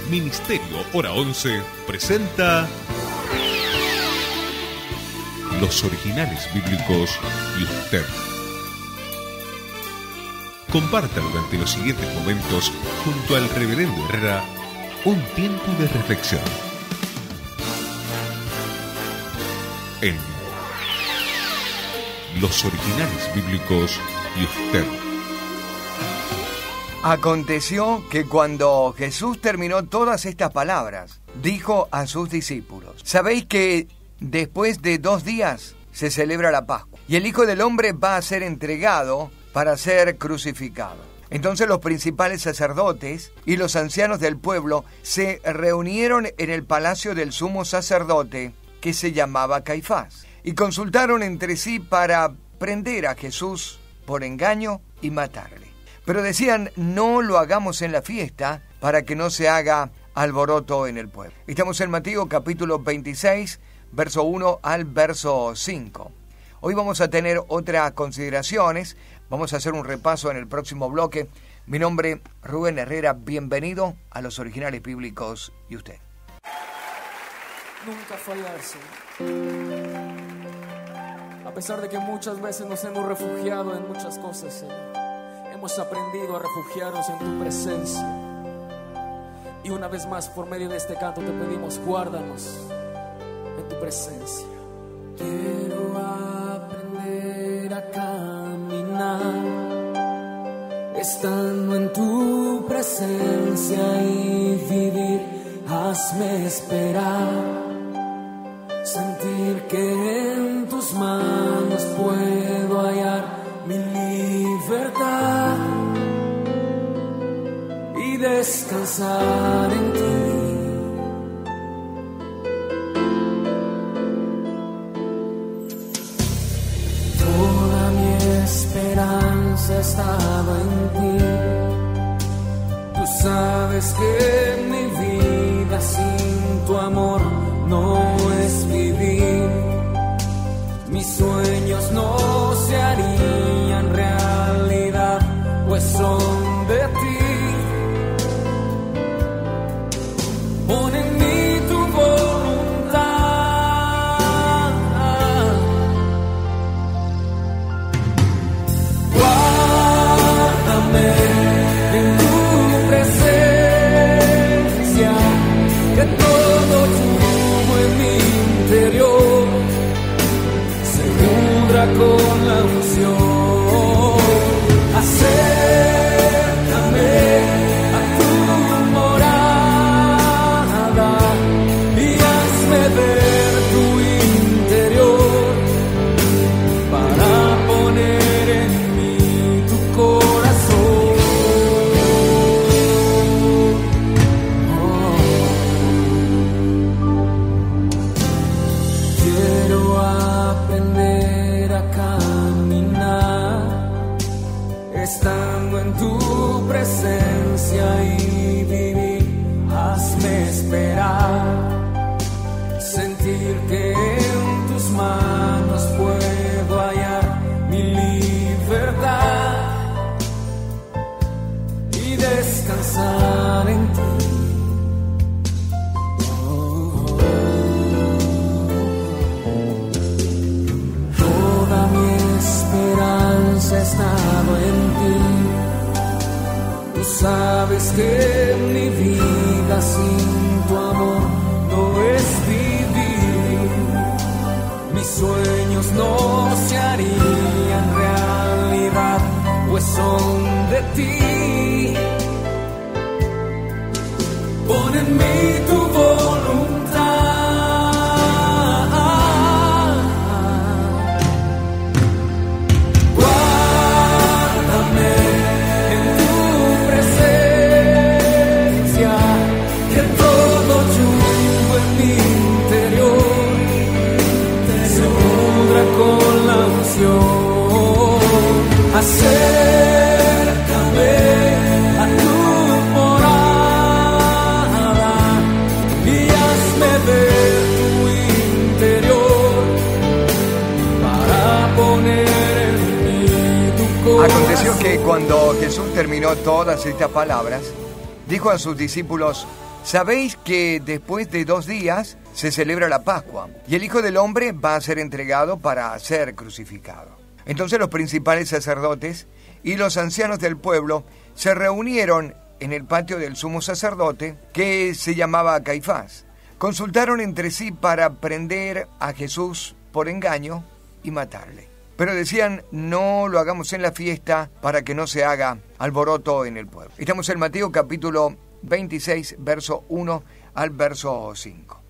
Ministerio Hora 11 presenta Los Originales Bíblicos y usted. Comparta durante los siguientes momentos junto al Reverendo Herrera un tiempo de reflexión en Los Originales Bíblicos y usted. Aconteció que cuando Jesús terminó todas estas palabras, dijo a sus discípulos: ¿Sabéis que después de 2 días se celebra la Pascua? Y el Hijo del Hombre va a ser entregado para ser crucificado. Entonces los principales sacerdotes y los ancianos del pueblo se reunieron en el palacio del sumo sacerdote, que se llamaba Caifás, y consultaron entre sí para prender a Jesús por engaño y matarle. Pero decían: no lo hagamos en la fiesta, para que no se haga alboroto en el pueblo. Estamos en Mateo capítulo 26, verso 1 al verso 5. Hoy vamos a tener otras consideraciones, vamos a hacer un repaso en el próximo bloque. Mi nombre es Rubén Herrera, bienvenido a Los Originales Bíblicos y usted. Nunca fallarse. A pesar de que muchas veces nos hemos refugiado en muchas cosas, Señor, hemos aprendido a refugiarnos en tu presencia. Y una vez más, por medio de este canto, te pedimos: guárdanos en tu presencia. Quiero aprender a caminar estando en tu presencia y vivir. Hazme esperar, sentir que en tus manos puedo hallar mi libertad y descansar en ti. Toda mi esperanza estaba en ti. Tú sabes que mi vida sin tu amor no es vivir. Mis sueños no se harían realidad, pues son de ti. Pon en mí tu voluntad. Guárdame en tu presencia, que todo yugo en mi interior se pudra con la unción. Acércame a tu morada y hazme ver tu interior para poner en mí tu corazón. Quiero aprender a caminar estando en tu presencia y vivir. Hazme esperar, sentir que en tus manos puedo hallar mi libertad y descansar en ti. Toda mi esperanza ha estado en ti. Tú sabes que mi vida sin tu amor no es vivir. Mis sueños no se harían realidad, pues son de ti. Pon en mí tu voluntad. Guárdame en tu presencia, que todo yugo en mi interior se pudra con la unción. Acércame a tu morada y hazme ver tu interior para poner en mí tu corazón. Aconteció que cuando Jesús terminó todas estas palabras, dijo a sus discípulos: sabéis que después de 2 días se celebra la Pascua, y el Hijo del Hombre va a ser entregado para ser crucificado. Entonces los principales sacerdotes y los ancianos del pueblo se reunieron en el patio del sumo sacerdote, que se llamaba Caifás. Consultaron entre sí para prender a Jesús por engaño y matarle. Pero decían, no lo hagamos en la fiesta para que no se haga alboroto en el pueblo. Estamos en Mateo capítulo 26, verso 1 al verso 5.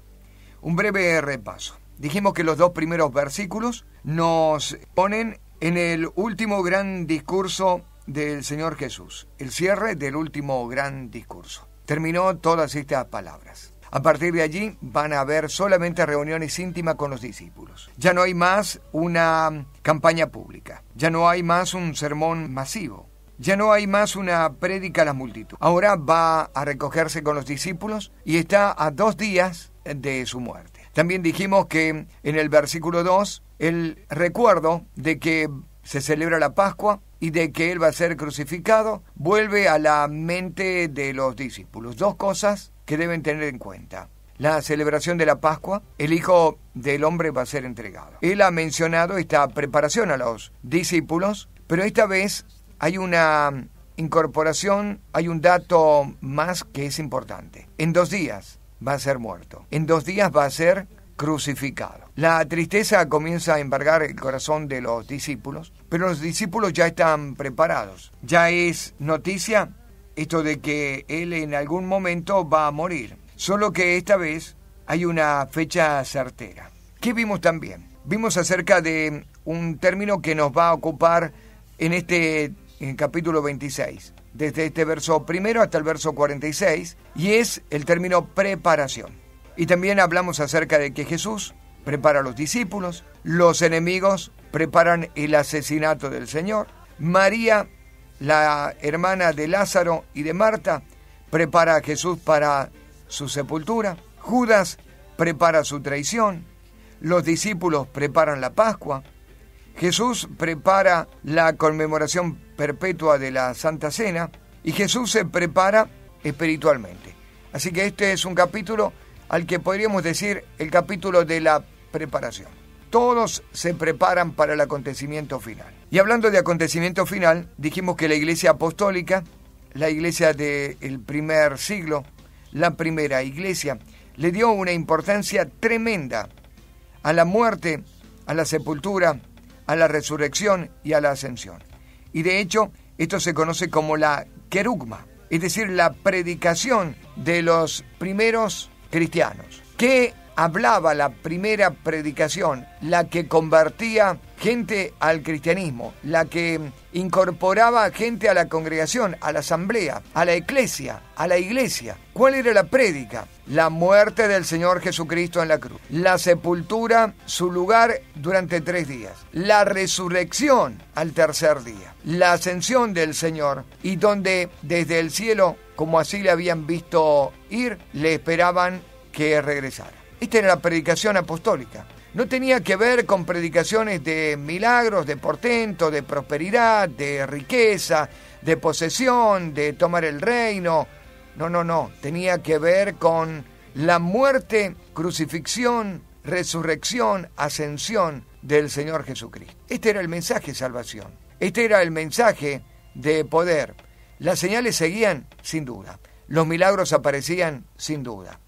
Un breve repaso. Dijimos que los 2 primeros versículos nos ponen en el último gran discurso del Señor Jesús, el cierre del último gran discurso. Terminó todas estas palabras. A partir de allí van a haber solamente reuniones íntimas con los discípulos. Ya no hay más una campaña pública, ya no hay más un sermón masivo, ya no hay más una prédica a la multitud. Ahora va a recogerse con los discípulos y está a 2 días de su muerte. También dijimos que en el versículo 2, el recuerdo de que se celebra la Pascua y de que Él va a ser crucificado, vuelve a la mente de los discípulos. 2 cosas que deben tener en cuenta. La celebración de la Pascua, el Hijo del Hombre va a ser entregado. Él ha mencionado esta preparación a los discípulos, pero esta vez hay una incorporación, hay un dato más que es importante. En 2 días va a ser muerto. En 2 días va a ser crucificado. La tristeza comienza a embargar el corazón de los discípulos, pero los discípulos ya están preparados. Ya es noticia esto de que Él en algún momento va a morir. Solo que esta vez hay una fecha certera. ¿Qué vimos también? Vimos acerca de un término que nos va a ocupar en capítulo 26, desde este verso 1 hasta el verso 46, y es el término preparación. Y también hablamos acerca de que Jesús prepara a los discípulos, los enemigos preparan el asesinato del Señor, María, la hermana de Lázaro y de Marta, prepara a Jesús para su sepultura, Judas prepara su traición, los discípulos preparan la Pascua, Jesús prepara la conmemoración perpetua de la Santa Cena y Jesús se prepara espiritualmente. Así que este es un capítulo al que podríamos decir el capítulo de la preparación. Todos se preparan para el acontecimiento final. Y hablando de acontecimiento final, dijimos que la iglesia apostólica, la iglesia del primer siglo, la primera iglesia, le dio una importancia tremenda a la muerte, a la sepultura, a la resurrección y a la ascensión. Y de hecho, esto se conoce como la querugma, es decir, la predicación de los primeros cristianos. ¿Qué hablaba la primera predicación? La que convertía gente al cristianismo, la que incorporaba gente a la congregación, a la asamblea, a la eclesia, a la iglesia. ¿Cuál era la prédica? La muerte del Señor Jesucristo en la cruz, la sepultura, su lugar durante 3 días, la resurrección al tercer día, la ascensión del Señor, y donde desde el cielo, como así le habían visto ir, le esperaban que regresara. Esta era la predicación apostólica. No tenía que ver con predicaciones de milagros, de portento, de prosperidad, de riqueza, de posesión, de tomar el reino. No. Tenía que ver con la muerte, crucifixión, resurrección, ascensión del Señor Jesucristo. Este era el mensaje de salvación. Este era el mensaje de poder. Las señales seguían, sin duda. Los milagros aparecían, sin duda.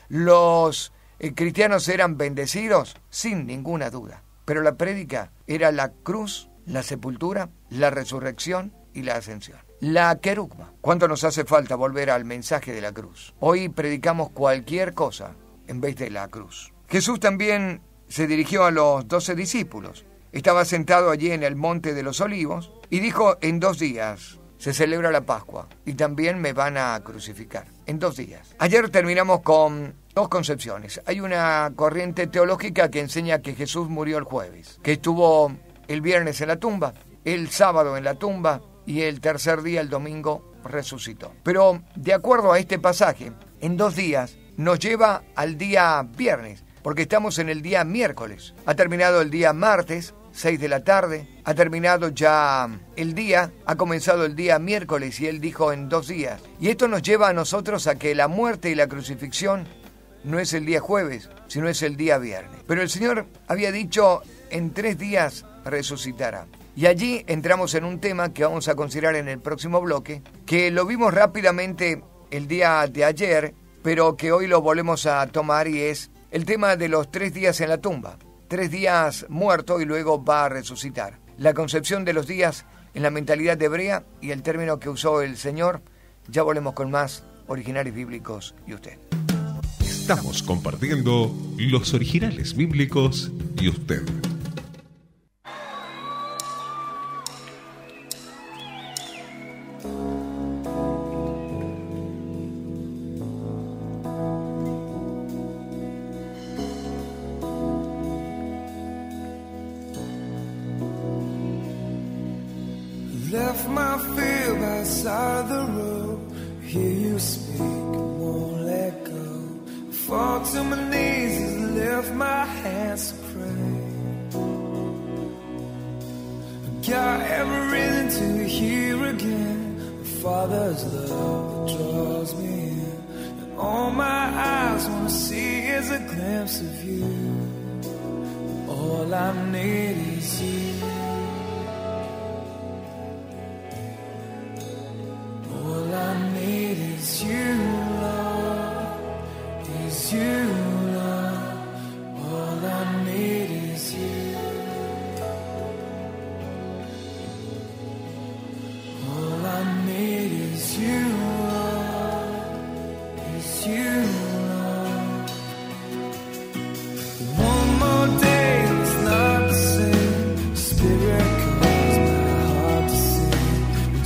Los cristianos eran bendecidos, sin ninguna duda. Pero la prédica era la cruz, la sepultura, la resurrección y la ascensión. La querugma. ¿Cuánto nos hace falta volver al mensaje de la cruz? Hoy predicamos cualquier cosa en vez de la cruz. Jesús también se dirigió a los 12 discípulos. Estaba sentado allí en el Monte de los Olivos y dijo: en 2 días se celebra la Pascua y también me van a crucificar. En 2 días. Ayer terminamos con 2 concepciones. Hay una corriente teológica que enseña que Jesús murió el jueves, que estuvo el viernes en la tumba, el sábado en la tumba y el tercer día, el domingo, resucitó. Pero de acuerdo a este pasaje, en 2 días nos lleva al día viernes, porque estamos en el día miércoles. Ha terminado el día martes, 6 de la tarde, ha terminado ya el día, ha comenzado el día miércoles y Él dijo en 2 días. Y esto nos lleva a nosotros a que la muerte y la crucifixión no es el día jueves, sino es el día viernes. Pero el Señor había dicho, en 3 días resucitará. Y allí entramos en un tema que vamos a considerar en el próximo bloque, que lo vimos rápidamente el día de ayer, pero que hoy lo volvemos a tomar, y es el tema de los 3 días en la tumba. 3 días muerto y luego va a resucitar. La concepción de los días en la mentalidad hebrea y el término que usó el Señor. Ya volvemos con más Originales Bíblicos y usted. Estamos compartiendo los originales bíblicos y usted. Left my fear by the side of the road. Hear you speak, won't let go. Fall to my knees and lift my hands to pray. Got every reason to hear again. The Father's love draws me in, and all my eyes wanna see is a glimpse of you. All I need is you. All I need is you, Lord, is you, Lord. All I need is you. All I need is you, Lord, is you, Lord. One more day, it's not the same. Spirit calls my heart to sing.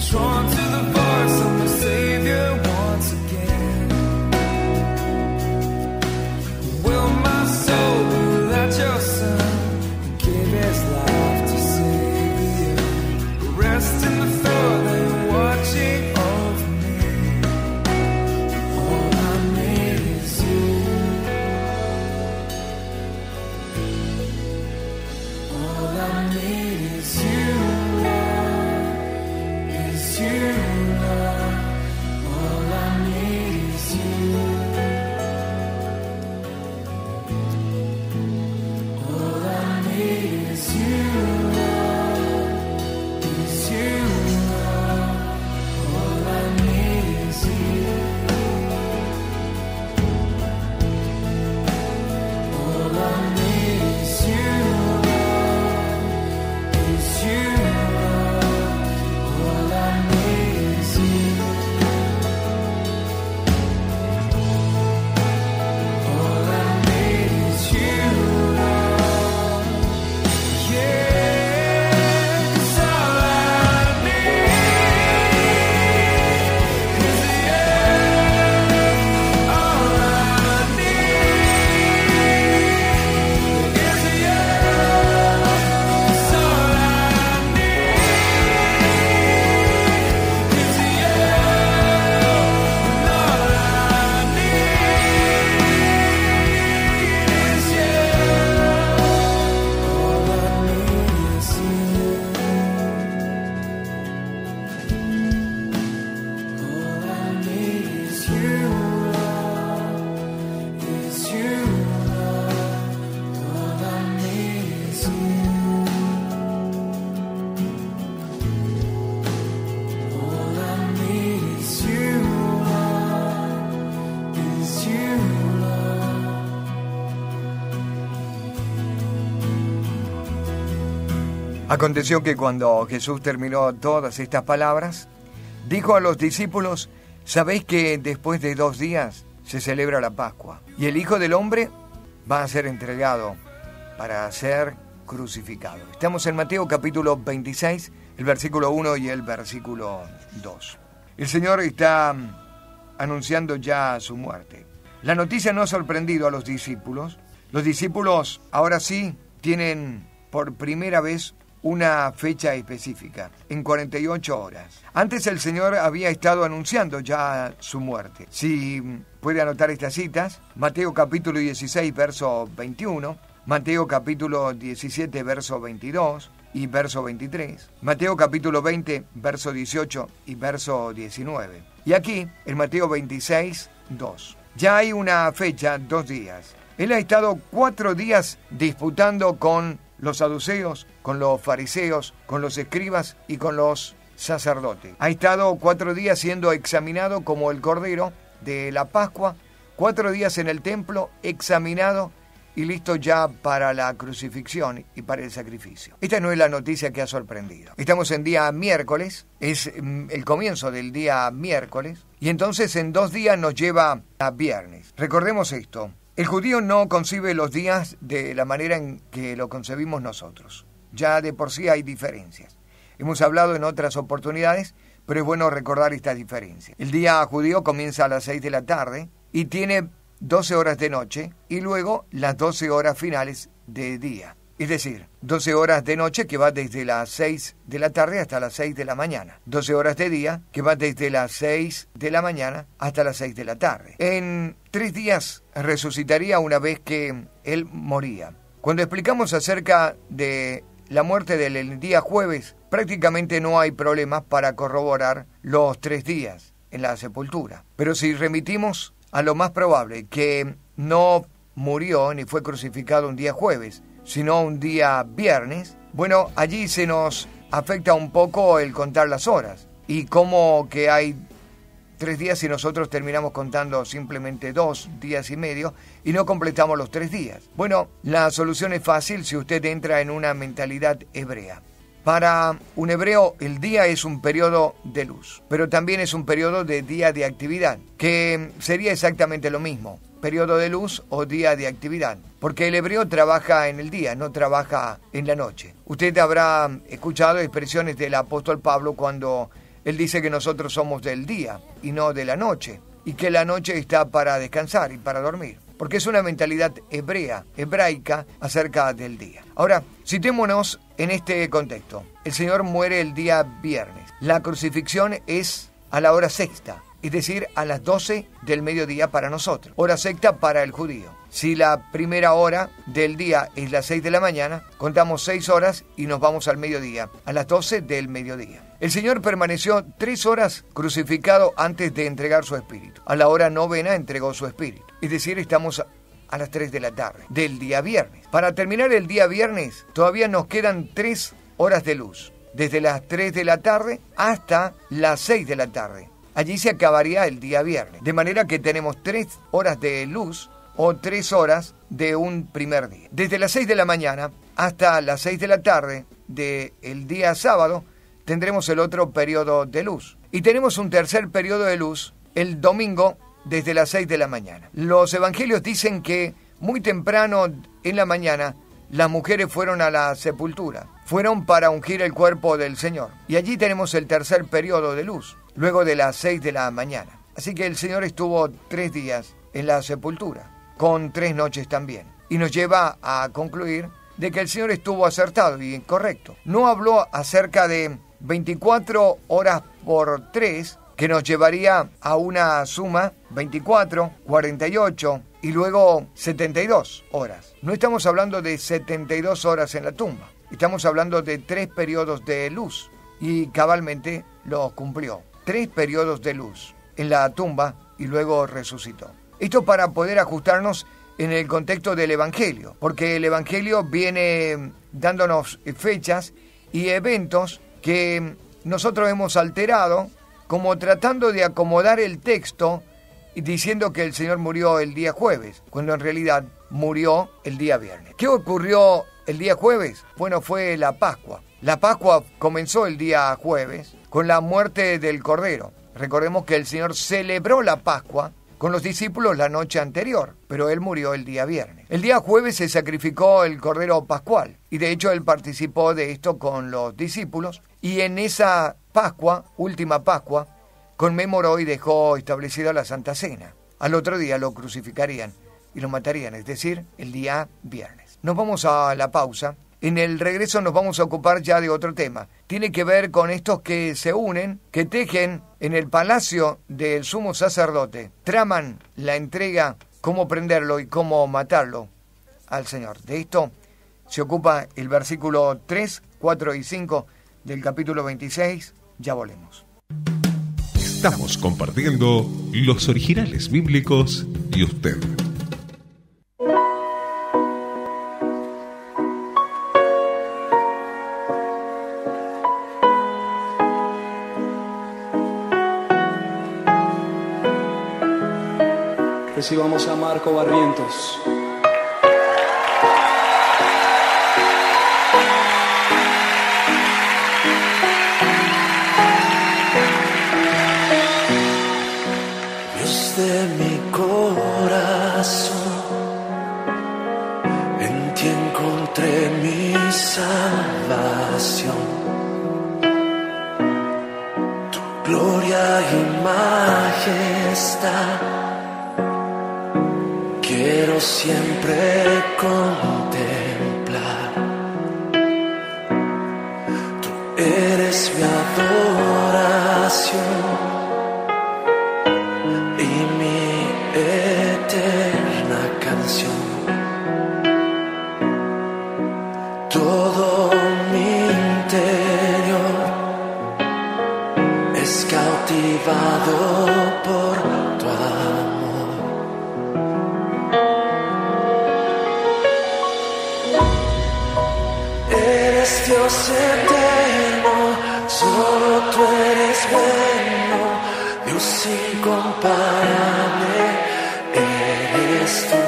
Drawn to the voice of my Savior once again. Will my soul be without your Son, who gave his life to save you? Rest in the thought that you're watching over me. All I need is you. All I need is you, Lord, is you, Lord. All I need is you. All I need is you, Lord, is you, Lord. All I need is you. All I need is you, Lord, is you, Lord. All I need is you. All I need is you, Lord. Yeah, 'cause all I need is you. All I need is you. 'Cause all I need is you. And all I need is you. All I need is you. All I need is you, Lord, is you, Lord. All I need is you. All I need is you, Lord, is you, Lord. Aconteció que cuando Jesús terminó todas estas palabras, dijo a los discípulos: ¿sabéis que después de 2 días se celebra la Pascua? Y el Hijo del Hombre va a ser entregado para ser crucificado. Estamos en Mateo capítulo 26, el versículo 1 y el versículo 2. El Señor está anunciando ya su muerte. La noticia no ha sorprendido a los discípulos. Los discípulos ahora sí tienen por primera vez una fecha específica, en 48 horas. Antes el Señor había estado anunciando ya su muerte. Si puede anotar estas citas: Mateo capítulo 16, verso 21, Mateo capítulo 17, verso 22 y verso 23. Mateo capítulo 20, verso 18 y verso 19. Y aquí, en Mateo 26, 2. Ya hay una fecha, 2 días. Él ha estado 4 días disputando con los saduceos, con los fariseos, con los escribas y con los sacerdotes. Ha estado 4 días siendo examinado como el Cordero de la Pascua, 4 días en el templo, examinado y listo ya para la crucifixión y para el sacrificio. Esta no es la noticia que ha sorprendido. Estamos en día miércoles, es el comienzo del día miércoles, y entonces en 2 días nos lleva a viernes. Recordemos esto, el judío no concibe los días de la manera en que lo concebimos nosotros. Ya de por sí hay diferencias. Hemos hablado en otras oportunidades, pero es bueno recordar estas diferencias. El día judío comienza a las 6 de la tarde y tiene 12 horas de noche y luego las 12 horas finales de día. Es decir, 12 horas de noche que va desde las 6 de la tarde hasta las 6 de la mañana. 12 horas de día que va desde las 6 de la mañana hasta las 6 de la tarde. En 3 días resucitaría una vez que él moría. Cuando explicamos acerca de la muerte del día jueves, prácticamente no hay problemas para corroborar los 3 días en la sepultura. Pero si remitimos a lo más probable, que no murió ni fue crucificado un día jueves, sino un día viernes, bueno, allí se nos afecta un poco el contar las horas. Y como que hay 3 días y nosotros terminamos contando simplemente 2 días y medio y no completamos los 3 días. Bueno, la solución es fácil si usted entra en una mentalidad hebrea. Para un hebreo el día es un periodo de luz, pero también es un periodo de día de actividad, que sería exactamente lo mismo, periodo de luz o día de actividad, porque el hebreo trabaja en el día, no trabaja en la noche. Usted habrá escuchado expresiones del apóstol Pablo cuando él dice que nosotros somos del día y no de la noche, y que la noche está para descansar y para dormir, porque es una mentalidad hebraica acerca del día. Ahora, citémonos en este contexto. El Señor muere el día viernes. La crucifixión es a la hora sexta, es decir, a las 12 del mediodía para nosotros. Hora sexta para el judío. Si la primera hora del día es las 6 de la mañana, contamos 6 horas y nos vamos al mediodía, a las 12 del mediodía. El Señor permaneció 3 horas crucificado antes de entregar su espíritu. A la hora novena entregó su espíritu. Es decir, estamos a las 3 de la tarde del día viernes. Para terminar el día viernes, todavía nos quedan 3 horas de luz. Desde las 3 de la tarde hasta las 6 de la tarde. Allí se acabaría el día viernes. De manera que tenemos 3 horas de luz o 3 horas de un primer día. Desde las 6 de la mañana hasta las 6 de la tarde del día sábado tendremos el otro periodo de luz. Y tenemos un tercer periodo de luz el domingo desde las 6 de la mañana. Los evangelios dicen que muy temprano en la mañana las mujeres fueron a la sepultura. Fueron para ungir el cuerpo del Señor. Y allí tenemos el tercer periodo de luz, luego de las 6 de la mañana. Así que el Señor estuvo 3 días en la sepultura, con 3 noches también. Y nos lleva a concluir de que el Señor estuvo acertado y correcto. No habló acerca de 24 horas por 3, que nos llevaría a una suma 24, 48 y luego 72 horas. No estamos hablando de 72 horas en la tumba. Estamos hablando de 3 periodos de luz y cabalmente los cumplió. 3 periodos de luz en la tumba y luego resucitó. Esto para poder ajustarnos en el contexto del Evangelio, porque el Evangelio viene dándonos fechas y eventos que nosotros hemos alterado, como tratando de acomodar el texto y diciendo que el Señor murió el día jueves, cuando en realidad murió el día viernes. ¿Qué ocurrió el día jueves? Bueno, fue la Pascua. La Pascua comenzó el día jueves con la muerte del Cordero. Recordemos que el Señor celebró la Pascua con los discípulos la noche anterior, pero Él murió el día viernes. El día jueves se sacrificó el Cordero Pascual, y de hecho Él participó de esto con los discípulos, y en esa Pascua, última Pascua, conmemoró y dejó establecida la Santa Cena. Al otro día lo crucificarían y lo matarían, es decir, el día viernes. Nos vamos a la pausa. En el regreso nos vamos a ocupar ya de otro tema. Tiene que ver con estos que se unen, que tejen en el palacio del sumo sacerdote, traman la entrega, cómo prenderlo y cómo matarlo al Señor. De esto se ocupa el versículo 3, 4 y 5 del capítulo 26. Ya volvemos. Estamos compartiendo los originales bíblicos y usted. Recibamos a Marco Barrientos. Dios de mi corazón, en ti encontré mi salvación. Tu gloria y majestad quiero siempre contemplar. Tú eres mi adoración y mi eterna canción. Todo mi interior es cautivado por tu amor. Eres Dios eterno, solo tú eres bueno, Dios incomparable eres tú.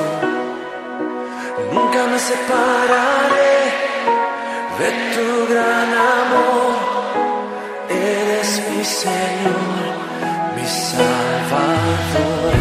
Nunca me separaré de tu gran amor, eres mi Señor, mi Salvador.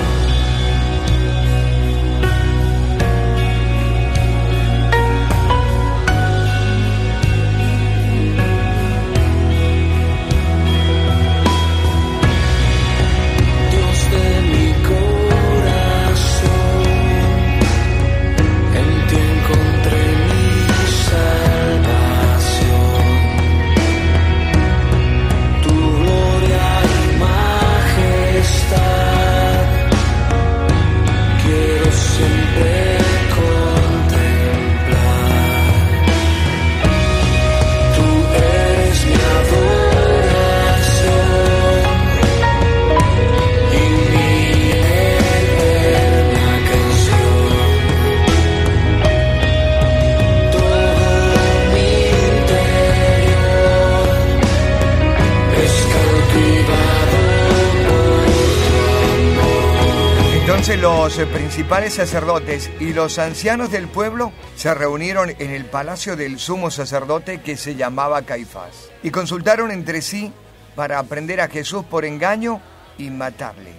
Los principales sacerdotes y los ancianos del pueblo se reunieron en el palacio del sumo sacerdote que se llamaba Caifás y consultaron entre sí para prender a Jesús por engaño y matarle.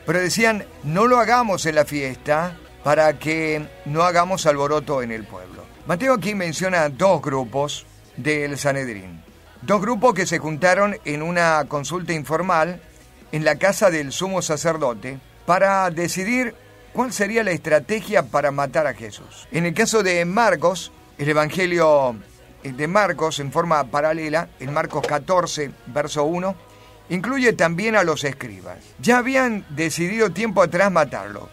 Pero decían, no lo hagamos en la fiesta para que no hagamos alboroto en el pueblo. Mateo aquí menciona dos grupos del Sanedrín, dos grupos que se juntaron en una consulta informal en la casa del sumo sacerdote para decidir cuál sería la estrategia para matar a Jesús. En el caso de Marcos, el Evangelio de Marcos en forma paralela, en Marcos 14, verso 1, incluye también a los escribas. Ya habían decidido tiempo atrás matarlo,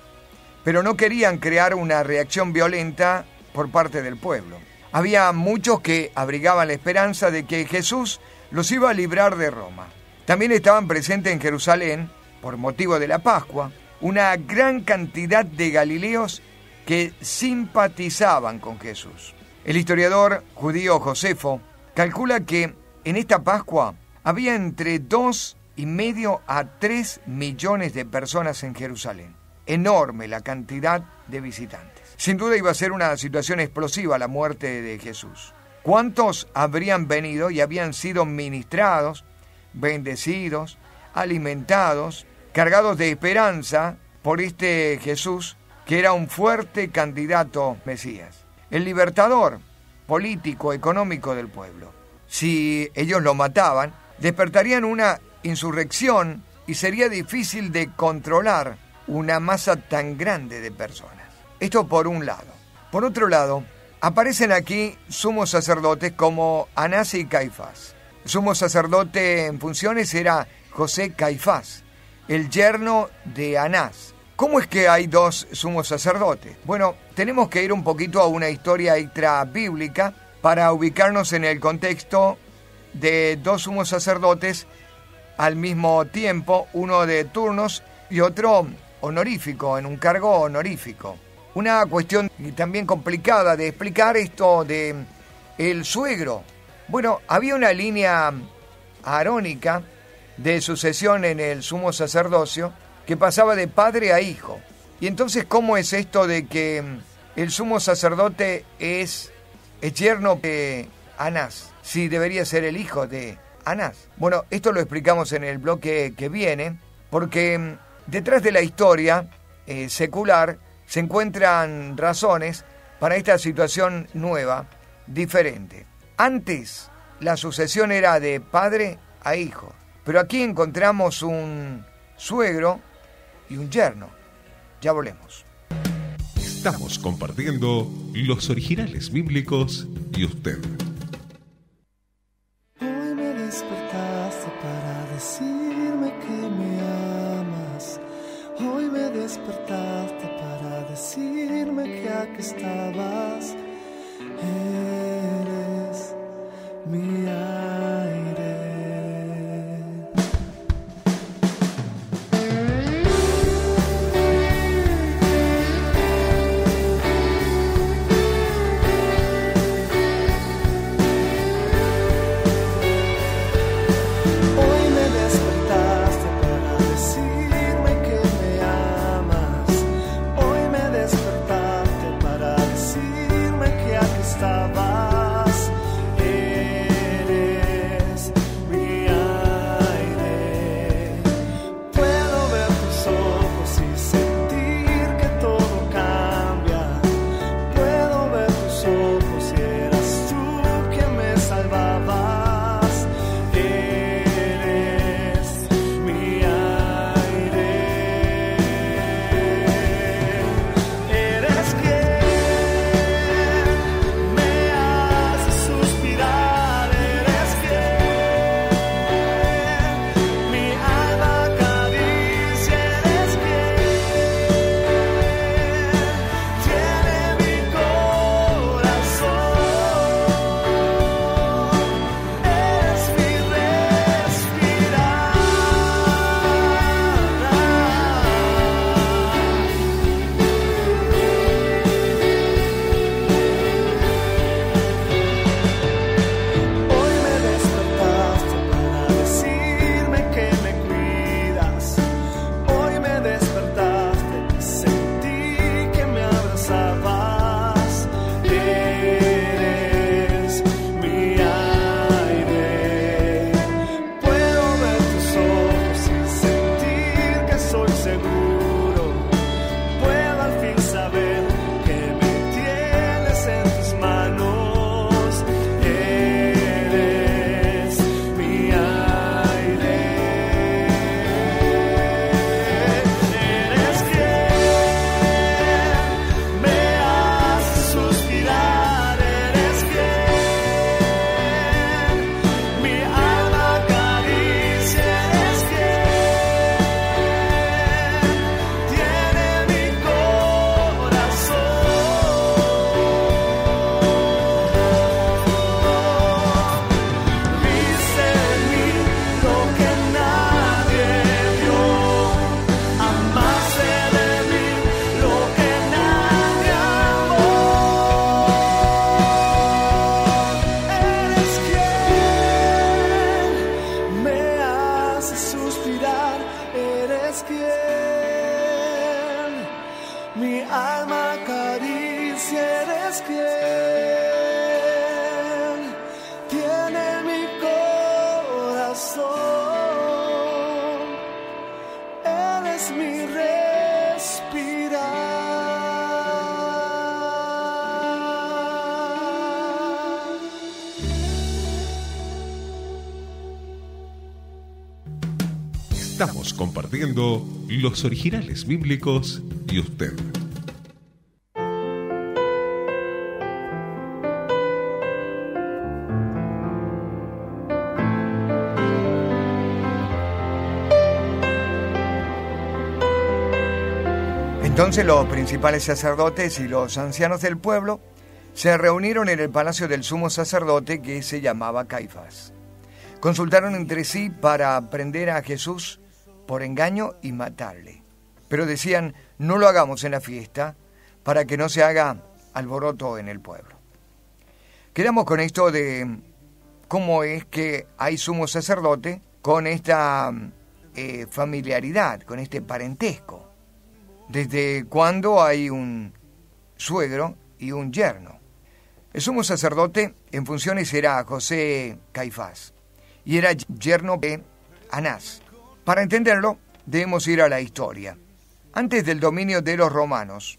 pero no querían crear una reacción violenta por parte del pueblo. Había muchos que abrigaban la esperanza de que Jesús los iba a librar de Roma. También estaban presentes en Jerusalén, por motivo de la Pascua, una gran cantidad de galileos que simpatizaban con Jesús. El historiador judío Josefo calcula que en esta Pascua había entre 2,5 a 3 millones de personas en Jerusalén. Enorme la cantidad de visitantes. Sin duda iba a ser una situación explosiva la muerte de Jesús. ¿Cuántos habrían venido y habían sido ministrados, bendecidos, alimentados, cargados de esperanza por este Jesús, que era un fuerte candidato Mesías, el libertador político, económico del pueblo? Si ellos lo mataban, despertarían una insurrección y sería difícil de controlar una masa tan grande de personas. Esto por un lado. Por otro lado, aparecen aquí sumos sacerdotes como Anás y Caifás. El sumo sacerdote en funciones era José Caifás, el yerno de Anás. ¿Cómo es que hay dos sumos sacerdotes? Bueno, tenemos que ir un poquito a una historia extra bíblica para ubicarnos en el contexto de dos sumos sacerdotes al mismo tiempo, uno de turnos y otro honorífico, en un cargo honorífico. Una cuestión también complicada de explicar esto de el suegro. Bueno, había una línea arónica de sucesión en el sumo sacerdocio que pasaba de padre a hijo. Y entonces, ¿cómo es esto de que el sumo sacerdote es yerno de Anás? Si debería ser el hijo de Anás. Bueno, esto lo explicamos en el bloque que viene, porque detrás de la historia secular se encuentran razones para esta situación nueva, diferente. Antes, la sucesión era de padre a hijo, pero aquí encontramos un suegro y un yerno. Ya volvemos. Estamos compartiendo los originales bíblicos y usted. Hoy me despertaste para decirme que me amas. Hoy me despertaste para decirme que aquí estabas. Eres mi aire. Estamos compartiendo los originales bíblicos y usted. Entonces los principales sacerdotes y los ancianos del pueblo se reunieron en el palacio del sumo sacerdote, que se llamaba Caifás. Consultaron entre sí para prender a Jesús por engaño y matarle. Pero decían, no lo hagamos en la fiesta, para que no se haga alboroto en el pueblo. Quedamos con esto de cómo es que hay sumo sacerdote con esta familiaridad, con este parentesco. Desde cuándo hay un suegro y un yerno. El sumo sacerdote en funciones era José Caifás y era yerno de Anás. Para entenderlo, debemos ir a la historia. Antes del dominio de los romanos,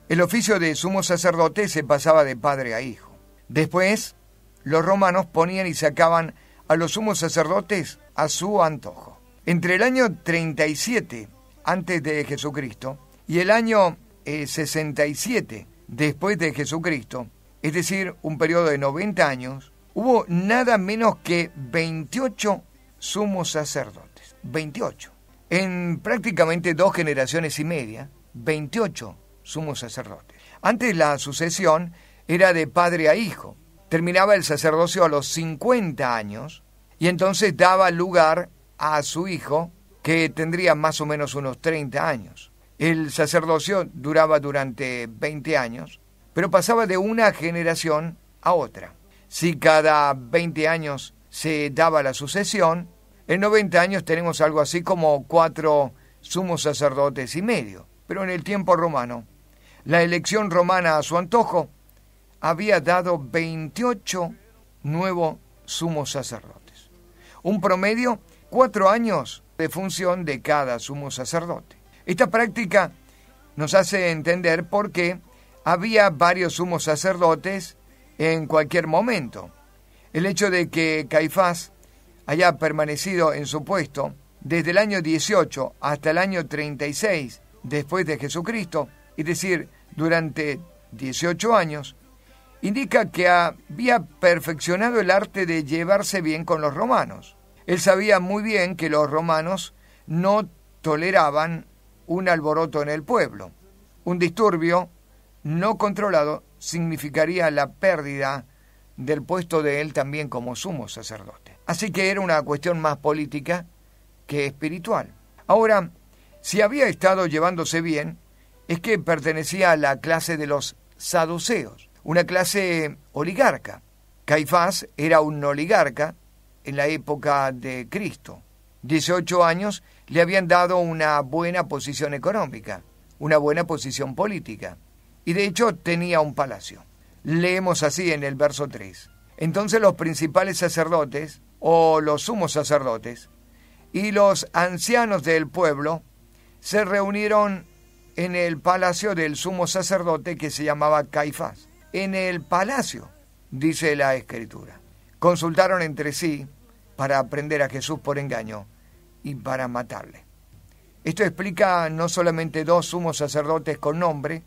el oficio de sumo sacerdote se pasaba de padre a hijo. Después, los romanos ponían y sacaban a los sumos sacerdotes a su antojo. Entre el año 37 antes de Jesucristo y el año 67 después de Jesucristo, es decir, un periodo de 90 años, hubo nada menos que 28 sumos sacerdotes. 28. En prácticamente 2 generaciones y media, 28 sumos sacerdotes. Antes la sucesión era de padre a hijo. Terminaba el sacerdocio a los 50 años y entonces daba lugar a su hijo, que tendría más o menos unos 30 años. El sacerdocio duraba durante 20 años, pero pasaba de una generación a otra. Si cada 20 años se daba la sucesión, en 90 años tenemos algo así como 4 sumos sacerdotes y medio. Pero en el tiempo romano, la elección romana a su antojo había dado 28 nuevos sumos sacerdotes. Un promedio, 4 años de función de cada sumo sacerdote. Esta práctica nos hace entender por qué había varios sumos sacerdotes en cualquier momento. El hecho de que Caifás haya permanecido en su puesto desde el año 18 hasta el año 36 después de Jesucristo, es decir, durante 18 años, indica que había perfeccionado el arte de llevarse bien con los romanos. Él sabía muy bien que los romanos no toleraban un alboroto en el pueblo. Un disturbio no controlado significaría la pérdida del puesto de él también como sumo sacerdote. Así que era una cuestión más política que espiritual. Ahora, si había estado llevándose bien, es que pertenecía a la clase de los saduceos, una clase oligarca. Caifás era un oligarca en la época de Cristo. 18 años le habían dado una buena posición económica, una buena posición política, y de hecho tenía un palacio. Leemos así en el verso 3. Entonces los principales sacerdotes, o los sumos sacerdotes, y los ancianos del pueblo se reunieron en el palacio del sumo sacerdote que se llamaba Caifás. En el palacio, dice la Escritura. Consultaron entre sí para prender a Jesús por engaño y para matarle. Esto explica no solamente 2 sumos sacerdotes con nombre,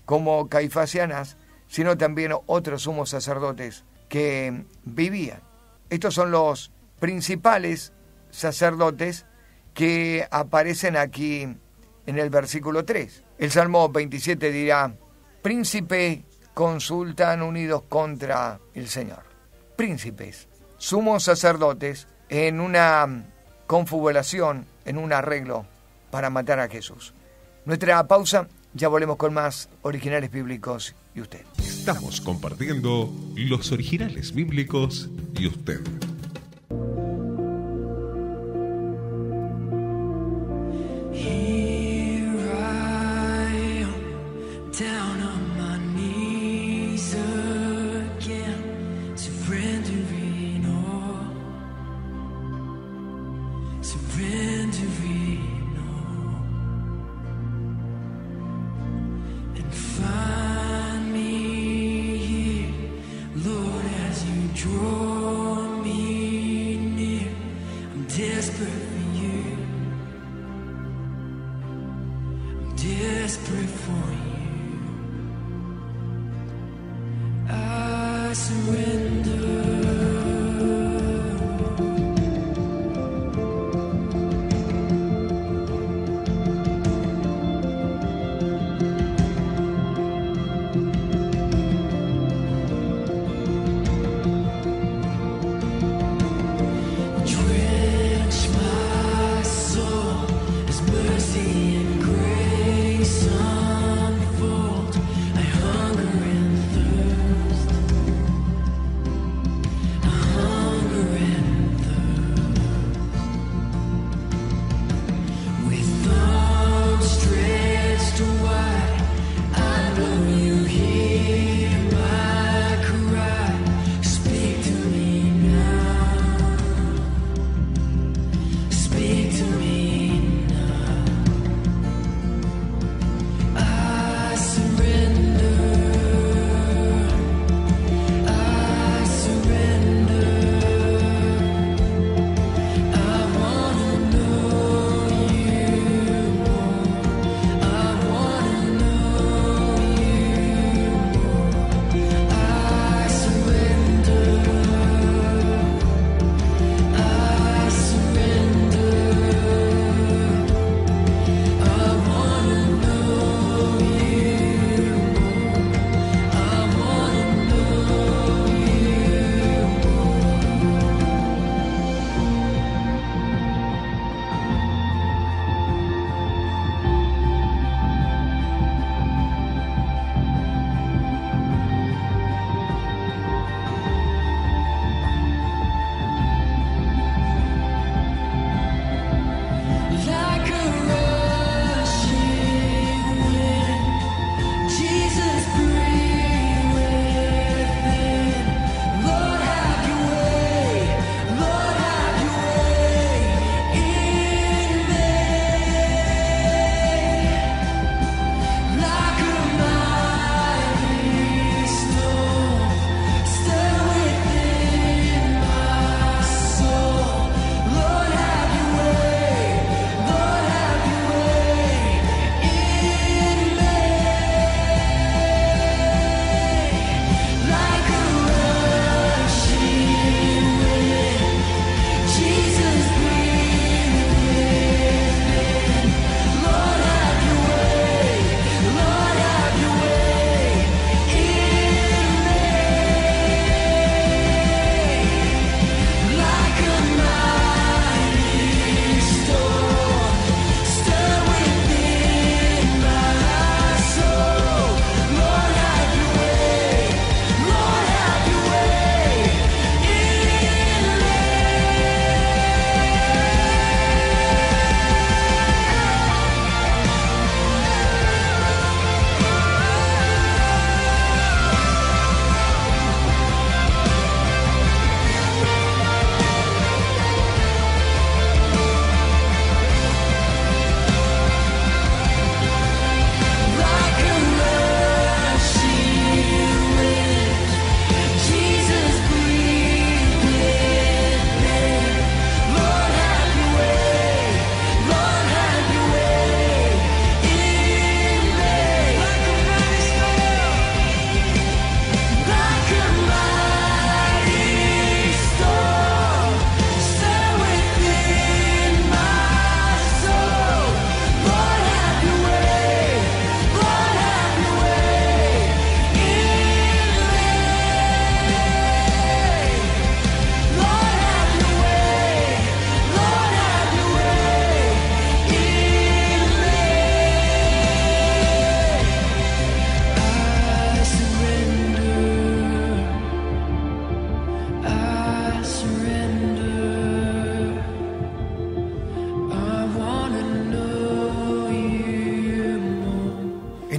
como Caifás y Anás, sino también otros sumos sacerdotes que vivían. Estos son los principales sacerdotes que aparecen aquí en el versículo 3. El Salmo 27 dirá, príncipes consultan unidos contra el Señor. Príncipes, sumos sacerdotes en una confabulación, en un arreglo para matar a Jesús. Nuestra pausa, ya volvemos con más originales bíblicos y usted. Estamos compartiendo los originales bíblicos y usted.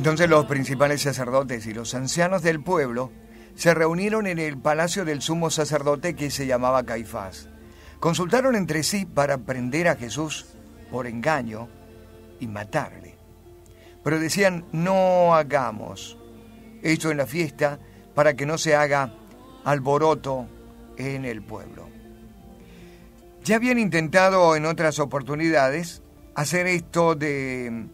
Entonces los principales sacerdotes y los ancianos del pueblo se reunieron en el palacio del sumo sacerdote que se llamaba Caifás. Consultaron entre sí para prender a Jesús por engaño y matarle. Pero decían, no hagamos esto en la fiesta para que no se haga alboroto en el pueblo. Ya habían intentado en otras oportunidades hacer esto de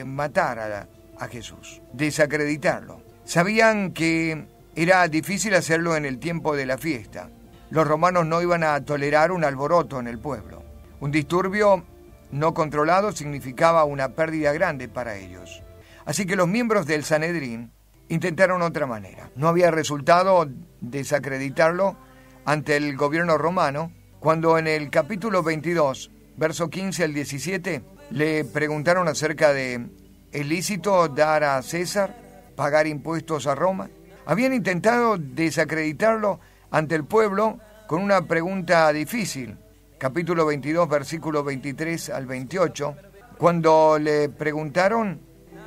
matar a Jesús, desacreditarlo. Sabían que era difícil hacerlo en el tiempo de la fiesta. Los romanos no iban a tolerar un alboroto en el pueblo. Un disturbio no controlado significaba una pérdida grande para ellos. Así que los miembros del Sanedrín intentaron otra manera. No había resultado desacreditarlo ante el gobierno romano, cuando en el capítulo 22, verso 15 al 17, le preguntaron acerca de ¿es lícito dar a César, pagar impuestos a Roma? Habían intentado desacreditarlo ante el pueblo con una pregunta difícil. Capítulo 22, versículo 23 al 28, cuando le preguntaron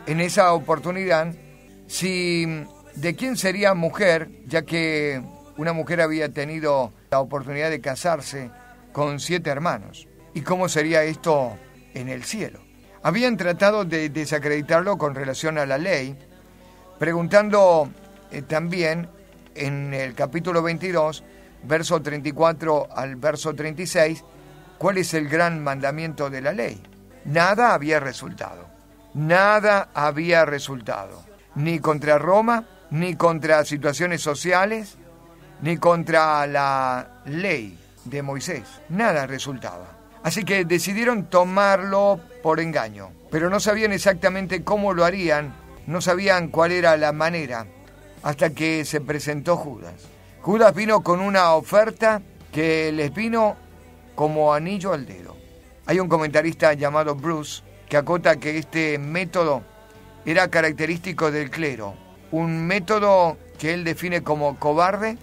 en esa oportunidad si de quién sería mujer, ya que una mujer había tenido la oportunidad de casarse con 7 hermanos. ¿Y cómo sería esto en el cielo? Habían tratado de desacreditarlo con relación a la ley, preguntando también en el capítulo 22, verso 34 al verso 36, ¿cuál es el gran mandamiento de la ley? Nada había resultado. Nada había resultado. Ni contra Roma, ni contra situaciones sociales, ni contra la ley de Moisés. Nada resultaba. Así que decidieron tomarlo por engaño. Pero no sabían exactamente cómo lo harían, no sabían cuál era la manera, hasta que se presentó Judas. Judas vino con una oferta que les vino como anillo al dedo. Hay un comentarista llamado Bruce que acota que este método era característico del clero, un método que él define como cobarde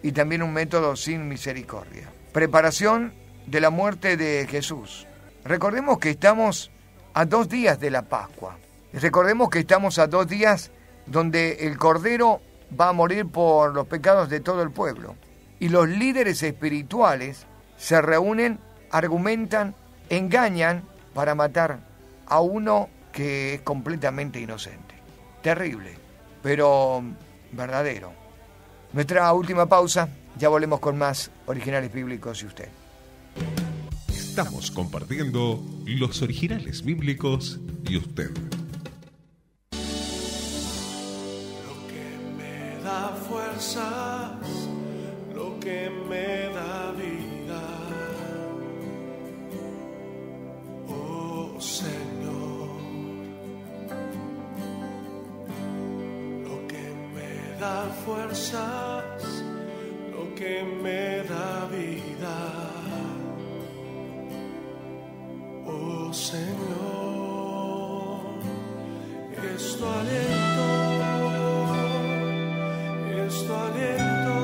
y también un método sin misericordia. Preparación de la muerte de Jesús. Recordemos que estamos a 2 días de la Pascua. Recordemos que estamos a 2 días donde el Cordero va a morir por los pecados de todo el pueblo. Y los líderes espirituales se reúnen, argumentan, engañan para matar a uno que es completamente inocente. Terrible, pero verdadero. Nuestra última pausa, ya volvemos con más Originales Bíblicos y usted. Estamos compartiendo los Originales Bíblicos y usted. Lo que me da fuerzas, lo que me da vida, oh Señor. Lo que me da fuerzas, lo que me da vida, oh Señor, es tu aliento, es tu aliento,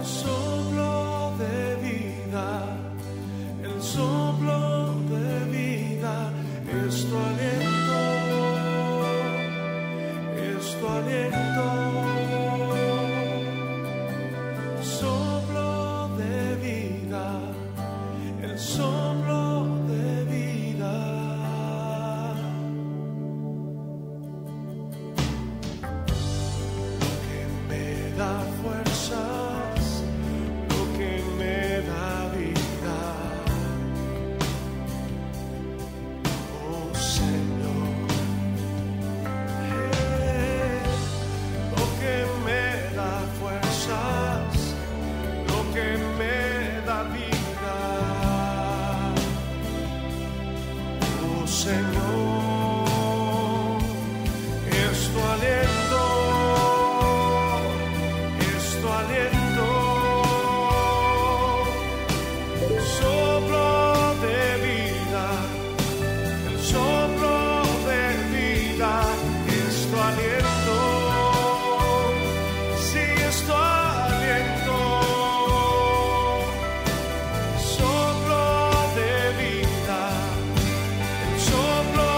soplo de vida, el soplo de vida, es tu aliento, es tu aliento, soplo de vida, el soplo de vida. Lo que me da fuerzas, lo que me da vida, oh Señor. Lo que me da fuerzas, lo que me da vida, oh Señor, es tu aliento, es tu aliento, soplo de vida, el soplo de vida, es tu aliento, sí es tu aliento, soplo de vida, el soplo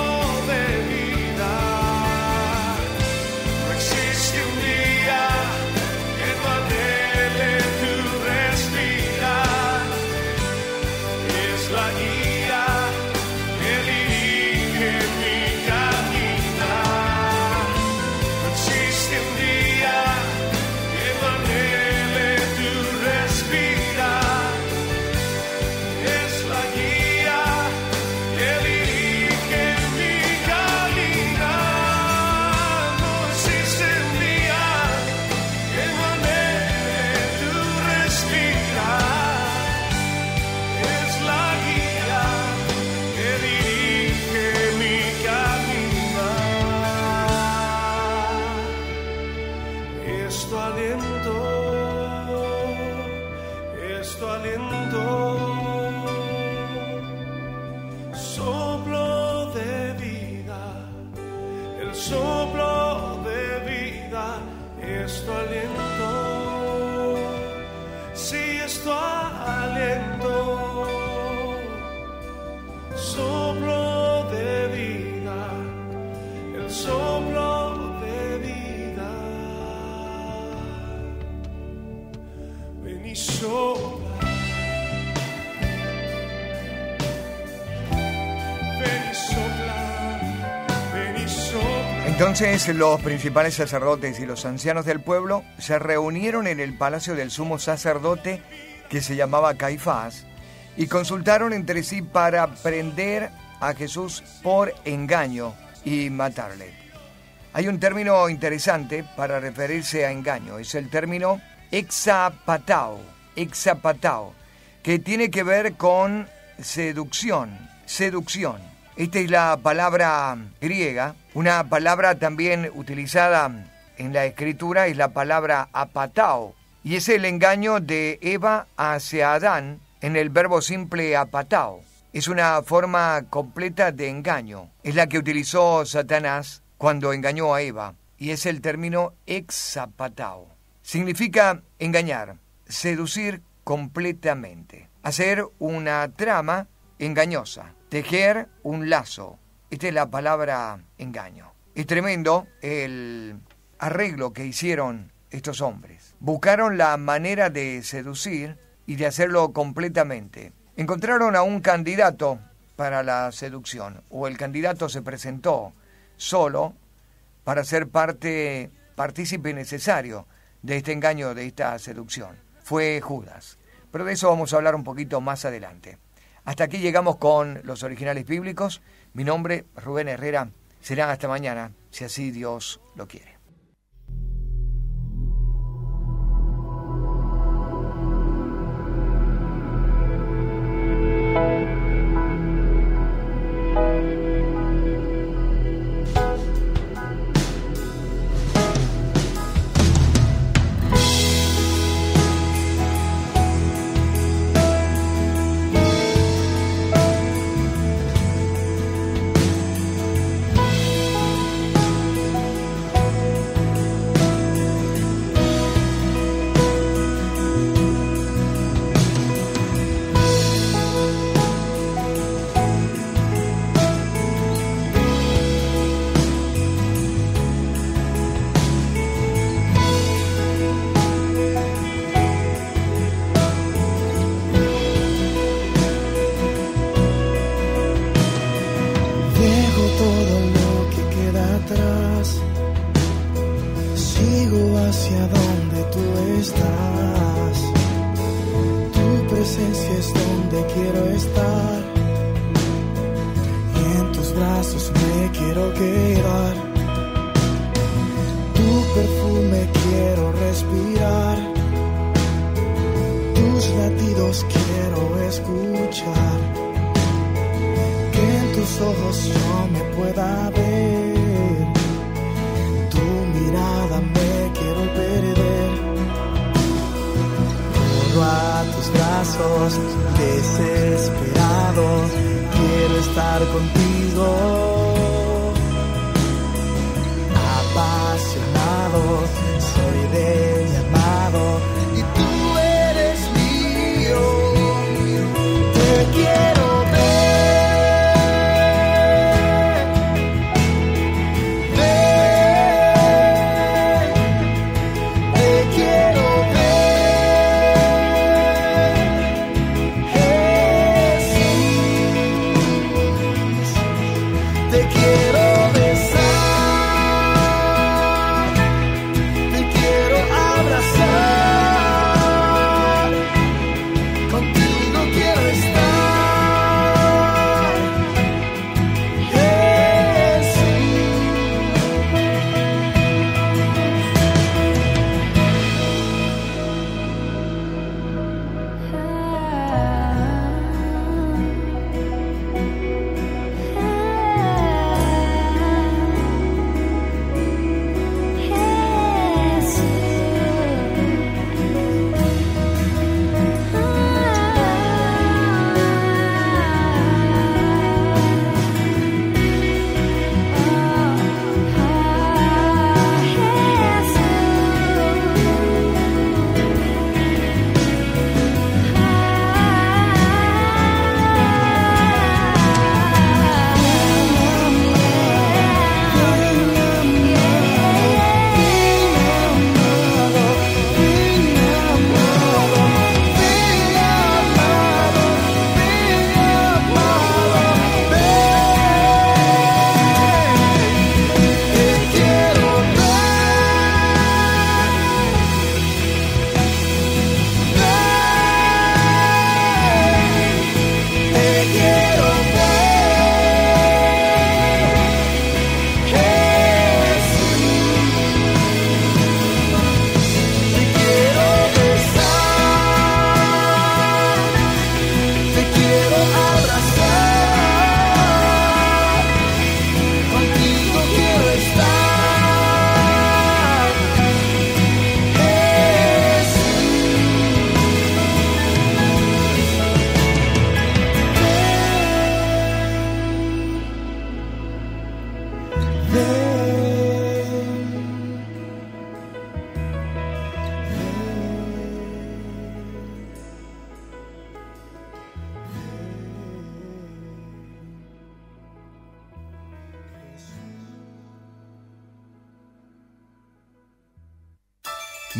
soplo de vida es tu aliento, sí es tu aliento, soplo de vida, el soplo de vida. Ven y sopla. Entonces los principales sacerdotes y los ancianos del pueblo se reunieron en el palacio del sumo sacerdote, que se llamaba Caifás, y consultaron entre sí para prender a Jesús por engaño y matarle. Hay un término interesante para referirse a engaño, es el término exapatao, que tiene que ver con seducción. Esta es la palabra griega, una palabra también utilizada en la escritura es la palabra apatao, y es el engaño de Eva hacia Adán en el verbo simple apatao. Es una forma completa de engaño, es la que utilizó Satanás cuando engañó a Eva, y es el término exapatao. Significa engañar, seducir completamente, hacer una trama engañosa, tejer un lazo. Esta es la palabra engaño. Es tremendo el arreglo que hicieron estos hombres. Buscaron la manera de seducir y de hacerlo completamente. Encontraron a un candidato para la seducción, o el candidato se presentó solo para ser partícipe necesario de este engaño, de esta seducción. Fue Judas. Pero de eso vamos a hablar un poquito más adelante. Hasta aquí llegamos con los originales bíblicos. Mi nombre, Rubén Herrera. Será hasta mañana, si así Dios lo quiere.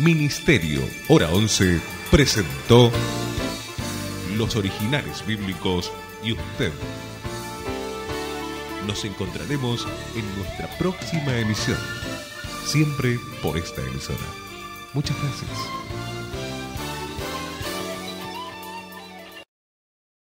Ministerio Hora 11 presentó Los Originales Bíblicos y usted. Nos encontraremos en nuestra próxima emisión, siempre por esta emisora. Muchas gracias.